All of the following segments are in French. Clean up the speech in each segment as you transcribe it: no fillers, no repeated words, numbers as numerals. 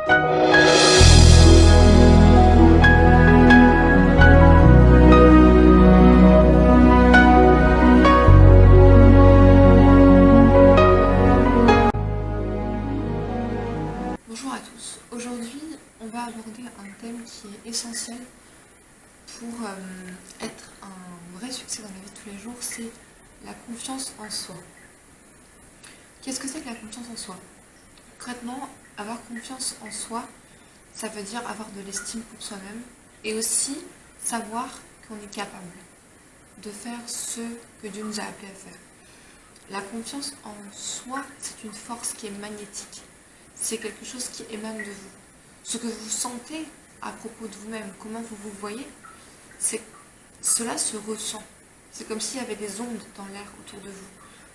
Bonjour à tous. Aujourd'hui, on va aborder un thème qui est essentiel pour être un vrai succès dans la vie de tous les jours, c'est la confiance en soi. Qu'est-ce que c'est que la confiance en soi? Concrètement, avoir confiance en soi, ça veut dire avoir de l'estime pour soi-même et aussi savoir qu'on est capable de faire ce que Dieu nous a appelés à faire. La confiance en soi, c'est une force qui est magnétique. C'est quelque chose qui émane de vous. Ce que vous sentez à propos de vous-même, comment vous vous voyez, cela se ressent. C'est comme s'il y avait des ondes dans l'air autour de vous.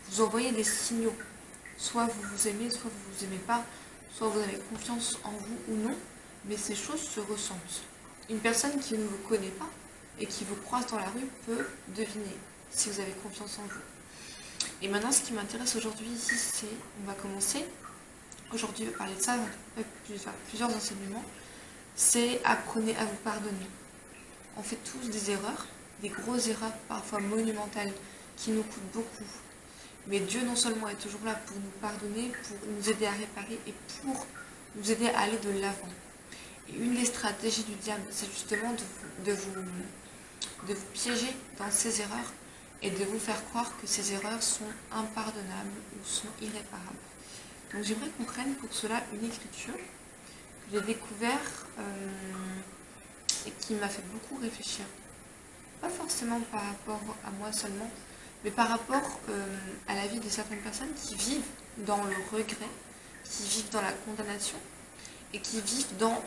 Vous envoyez des signaux. Soit vous vous aimez, soit vous ne vous aimez pas, soit vous avez confiance en vous ou non, mais ces choses se ressentent. Une personne qui ne vous connaît pas et qui vous croise dans la rue peut deviner si vous avez confiance en vous. Et maintenant, ce qui m'intéresse aujourd'hui ici, c'est, on va commencer. Aujourd'hui, je vais parler de ça, plusieurs enseignements. C'est apprenez à vous pardonner. On fait tous des erreurs, des grosses erreurs, parfois monumentales, qui nous coûtent beaucoup. Mais Dieu non seulement est toujours là pour nous pardonner, pour nous aider à réparer et pour nous aider à aller de l'avant. Et une des stratégies du diable, c'est justement de vous piéger dans ces erreurs et de vous faire croire que ces erreurs sont impardonnables ou sont irréparables. Donc j'aimerais qu'on prenne pour cela une écriture que j'ai découverte et qui m'a fait beaucoup réfléchir. Pas forcément par rapport à moi seulement, mais par rapport à la vie de certaines personnes qui vivent dans le regret, qui vivent dans la condamnation et qui vivent dans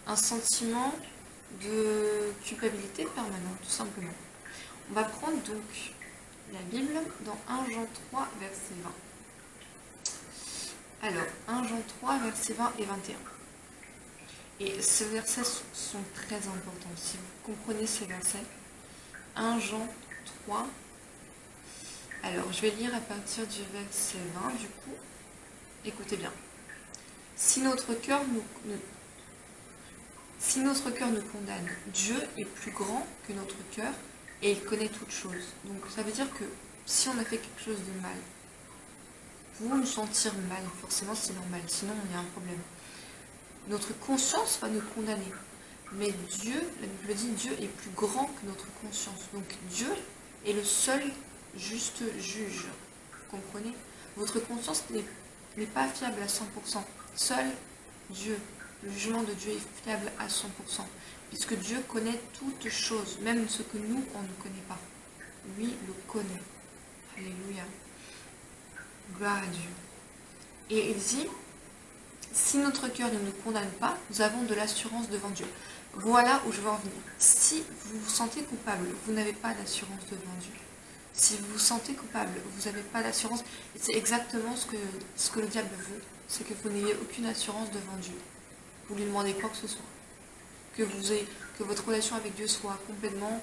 un sentiment de culpabilité permanente, tout simplement. On va prendre donc la Bible dans 1 Jean 3, verset 20. Alors, 1 Jean 3, versets 20 et 21. Et ces versets sont très importants. Si vous comprenez ces versets, 1 Jean 3. Alors, je vais lire à partir du verset 20, du coup. Écoutez bien. Si notre cœur nous condamne, Dieu est plus grand que notre cœur et il connaît toutes choses. Donc, ça veut dire que si on a fait quelque chose de mal, vous nous sentir mal, forcément c'est normal, sinon il y a un problème. Notre conscience va nous condamner. Mais Dieu, la Bible dit, Dieu est plus grand que notre conscience. Donc Dieu est le seul juste juge. Vous comprenez? Votre conscience n'est pas fiable à 100%. Seul Dieu, le jugement de Dieu est fiable à 100%. Puisque Dieu connaît toutes choses, même ce que nous, on ne connaît pas. Lui le connaît. Alléluia. Gloire à Dieu. Et il dit, si notre cœur ne nous condamne pas, nous avons de l'assurance devant Dieu. Voilà où je veux en venir. Si vous vous sentez coupable, vous n'avez pas d'assurance devant Dieu. Si vous vous sentez coupable, vous n'avez pas d'assurance. Et c'est exactement ce que le diable veut. C'est que vous n'ayez aucune assurance devant Dieu. Vous lui demandez quoi que ce soit. Que votre relation avec Dieu soit complètement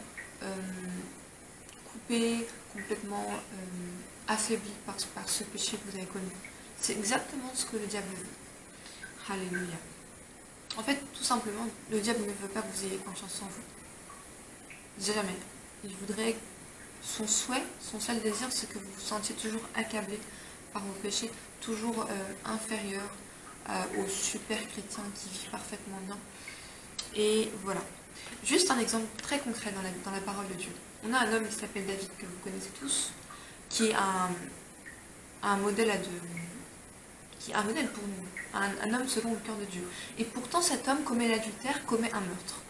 coupée, complètement affaibli par ce péché que vous avez connu. C'est exactement ce que le diable veut. Alléluia. En fait, tout simplement, le diable ne veut pas que vous ayez confiance en vous. Jamais. Il voudrait, son souhait, son seul désir, c'est que vous vous sentiez toujours accablé par vos péchés, toujours inférieur aux super chrétiens qui vivent parfaitement bien. Et voilà. Juste un exemple très concret dans la parole de Dieu. On a un homme qui s'appelle David, que vous connaissez tous, qui est un modèle pour nous, un homme selon le cœur de Dieu. Et pourtant cet homme commet l'adultère, commet un meurtre.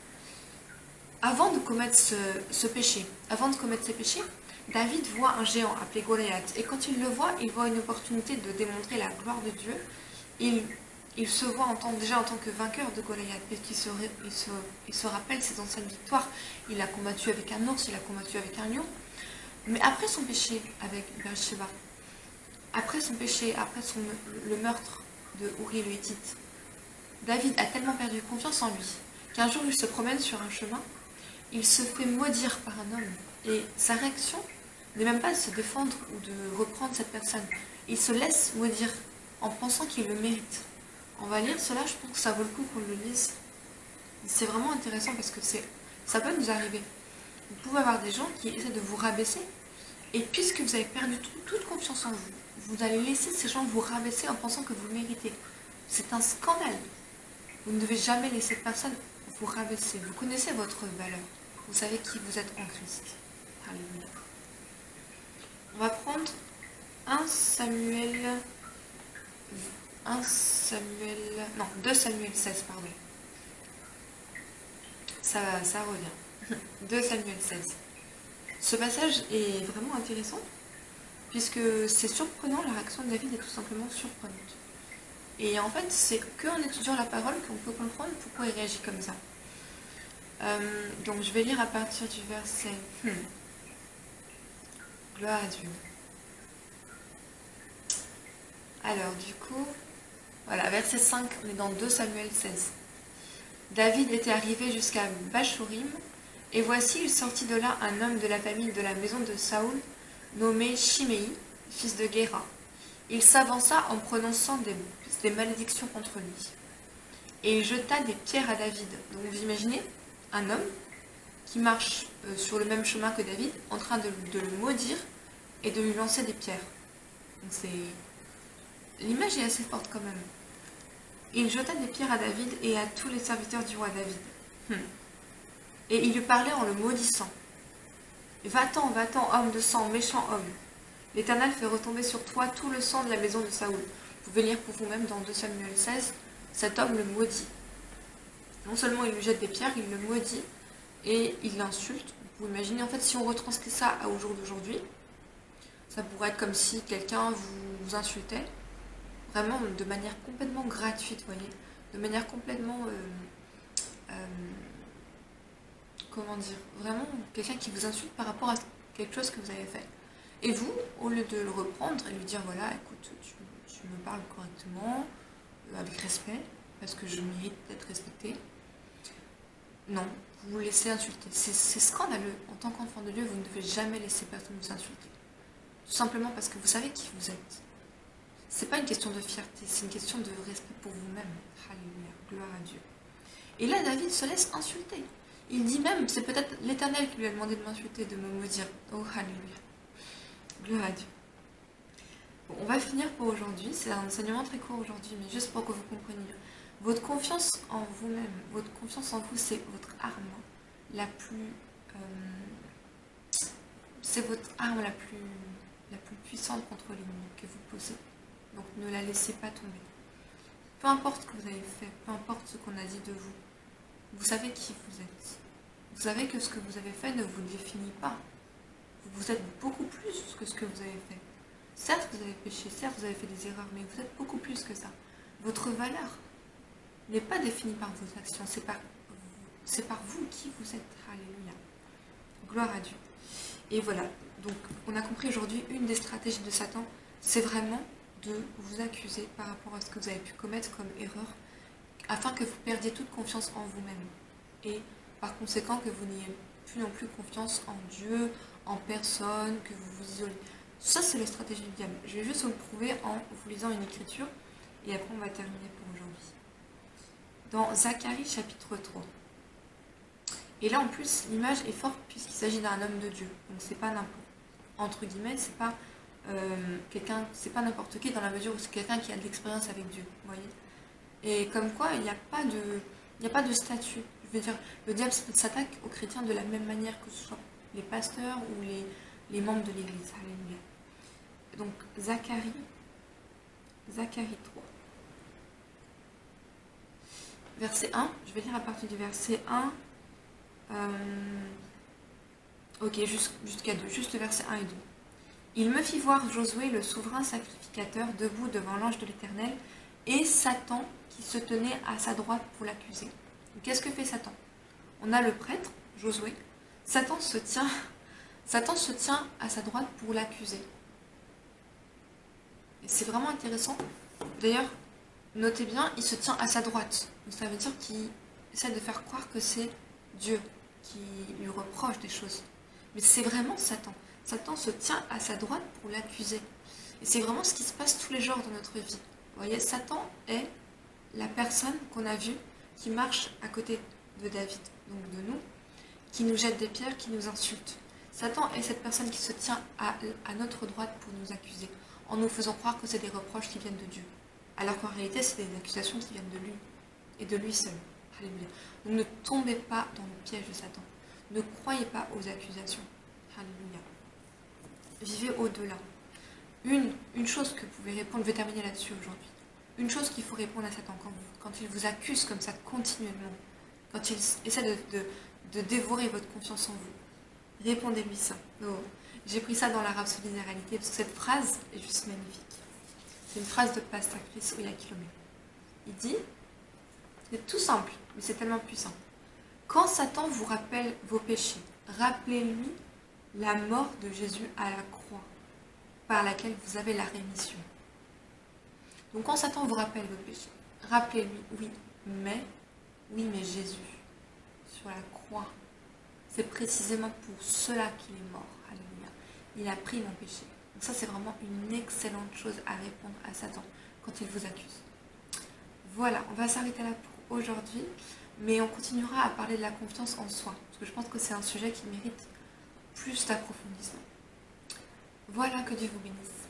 Avant de commettre ce péché, avant de commettre ces péchés, David voit un géant appelé Goliath. Et quand il le voit, il voit une opportunité de démontrer la gloire de Dieu. Il se voit déjà en tant que vainqueur de Goliath, puisqu'il se rappelle ses anciennes victoires. Il a combattu avec un ours, il a combattu avec un lion. Mais après son péché avec Bathsheba, après son péché, le meurtre de Uri le Hittite, David a tellement perdu confiance en lui qu'un jour il se promène sur un chemin, il se fait maudire par un homme. Et sa réaction n'est même pas de se défendre ou de reprendre cette personne. Il se laisse maudire en pensant qu'il le mérite, On va lire cela, je pense que ça vaut le coup qu'on le lise. C'est vraiment intéressant parce que ça peut nous arriver. Vous pouvez avoir des gens qui essaient de vous rabaisser. Et puisque vous avez perdu toute confiance en vous, vous allez laisser ces gens vous rabaisser en pensant que vous le méritez. C'est un scandale. Vous ne devez jamais laisser personne vous rabaisser. Vous connaissez votre valeur. Vous savez qui vous êtes en Christ. Alléluia. On va prendre 2 Samuel 16, pardon. Ça revient. 2 Samuel 16. Ce passage est vraiment intéressant, puisque c'est surprenant, la réaction de David est tout simplement surprenante. Et en fait, c'est qu'en étudiant la parole qu'on peut comprendre pourquoi il réagit comme ça. Donc je vais lire à partir du verset... Gloire à Dieu. Alors du coup, voilà, verset 5, on est dans 2 Samuel 16. David était arrivé jusqu'à Bachorim, et voici, il sortit de là un homme de la famille de la maison de Saoul, nommé Shimei, fils de Guéra. Il s'avança en prononçant des malédictions contre lui. Et il jeta des pierres à David. Donc vous imaginez un homme qui marche sur le même chemin que David, en train de le maudire et de lui lancer des pierres. Donc l'image est assez forte quand même. Il jeta des pierres à David et à tous les serviteurs du roi David. Et il lui parlait en le maudissant. Va-t'en, homme de sang, méchant homme. L'Éternel fait retomber sur toi tout le sang de la maison de Saoul. Vous pouvez lire pour vous-même dans 2 Samuel 16, cet homme le maudit. Non seulement il lui jette des pierres, il le maudit et il l'insulte. Vous imaginez, en fait, si on retranscrit ça au jour d'aujourd'hui, ça pourrait être comme si quelqu'un vous insultait, vraiment de manière complètement gratuite, vous voyez, de manière complètement... comment dire, vraiment quelqu'un qui vous insulte par rapport à quelque chose que vous avez fait. Et vous, au lieu de le reprendre et lui dire, voilà, écoute, tu me parles correctement, avec respect, parce que je mérite d'être respectée, non, vous vous laissez insulter. C'est scandaleux. En tant qu'enfant de Dieu, vous ne devez jamais laisser personne vous insulter. Tout simplement parce que vous savez qui vous êtes. C'est pas une question de fierté, c'est une question de respect pour vous-même. Alléluia, gloire à Dieu. Et là, David se laisse insulter. Il dit même, c'est peut-être l'Éternel qui lui a demandé de m'insulter, de me maudire. Oh, alléluia. Gloire à Dieu. Bon, on va finir pour aujourd'hui. C'est un enseignement très court aujourd'hui, mais juste pour que vous compreniez. Votre confiance en vous-même, votre confiance en vous, c'est votre arme la plus... c'est votre arme la plus puissante contre l'ennemi que vous possédez. Donc ne la laissez pas tomber. Peu importe ce que vous avez fait, peu importe ce qu'on a dit de vous, vous savez qui vous êtes. Vous savez que ce que vous avez fait ne vous définit pas. Vous êtes beaucoup plus que ce que vous avez fait. Certes, vous avez péché, certes, vous avez fait des erreurs, mais vous êtes beaucoup plus que ça. Votre valeur n'est pas définie par vos actions, c'est par vous qui vous êtes. Alléluia. Gloire à Dieu. Et voilà, donc on a compris aujourd'hui une des stratégies de Satan, c'est vraiment de vous accuser par rapport à ce que vous avez pu commettre comme erreur, afin que vous perdiez toute confiance en vous-même. Et par conséquent que vous n'ayez plus non plus confiance en Dieu, en personne, que vous vous isolez. Ça, c'est la stratégie du diable. Je vais juste vous le prouver en vous lisant une écriture, et après on va terminer pour aujourd'hui. Dans Zacharie chapitre 3. Et là en plus, l'image est forte puisqu'il s'agit d'un homme de Dieu. Donc c'est pas n'importe, entre guillemets, c'est pas quelqu'un, c'est pas n'importe qui dans la mesure où c'est quelqu'un qui a de l'expérience avec Dieu, vous voyez. Et comme quoi, il n'y a pas de statut. Je veux dire, le diable s'attaque aux chrétiens de la même manière que ce soit les pasteurs ou les membres de l'église. Alléluia. Donc, Zacharie 3. Verset 1, je vais lire à partir du verset 1. Ok, jusqu'à 2, juste le verset 1 et 2. Il me fit voir Josué, le souverain sacrificateur, debout devant l'ange de l'Éternel, et Satan qui se tenait à sa droite pour l'accuser. Qu'est-ce que fait Satan? On a le prêtre, Josué. Satan se tient à sa droite pour l'accuser. Et c'est vraiment intéressant. D'ailleurs, notez bien, il se tient à sa droite. Donc ça veut dire qu'il essaie de faire croire que c'est Dieu qui lui reproche des choses. Mais c'est vraiment Satan. Satan se tient à sa droite pour l'accuser. Et c'est vraiment ce qui se passe tous les jours dans notre vie. Vous voyez, Satan est la personne qu'on a vue qui marche à côté de David, donc de nous, qui nous jette des pierres, qui nous insulte. Satan est cette personne qui se tient à notre droite pour nous accuser, en nous faisant croire que c'est des reproches qui viennent de Dieu. Alors qu'en réalité, c'est des accusations qui viennent de lui, et de lui seul. Alléluia. Donc ne tombez pas dans le piège de Satan. Ne croyez pas aux accusations. Alléluia. Vivez au-delà. Une chose que vous pouvez répondre, je vais terminer là-dessus aujourd'hui. Une chose qu'il faut répondre à Satan quand il vous accuse comme ça continuellement, quand il essaie de dévorer votre confiance en vous, répondez-lui ça. Oh. J'ai pris ça dans la Rhapsodie des réalités parce que cette phrase est juste magnifique. C'est une phrase de Pasteur Chris Oyakhilome. Il dit, c'est tout simple, mais c'est tellement puissant. Quand Satan vous rappelle vos péchés, rappelez-lui la mort de Jésus à la croix, par laquelle vous avez la rémission. Donc quand Satan vous rappelle vos péchés, rappelez-lui, oui, mais Jésus, sur la croix, c'est précisément pour cela qu'il est mort. Alléluia. Il a pris mon péché. Donc ça, c'est vraiment une excellente chose à répondre à Satan quand il vous accuse. Voilà, on va s'arrêter là pour aujourd'hui, mais on continuera à parler de la confiance en soi, parce que je pense que c'est un sujet qui mérite plus d'approfondissement. Voilà, que Dieu vous bénisse.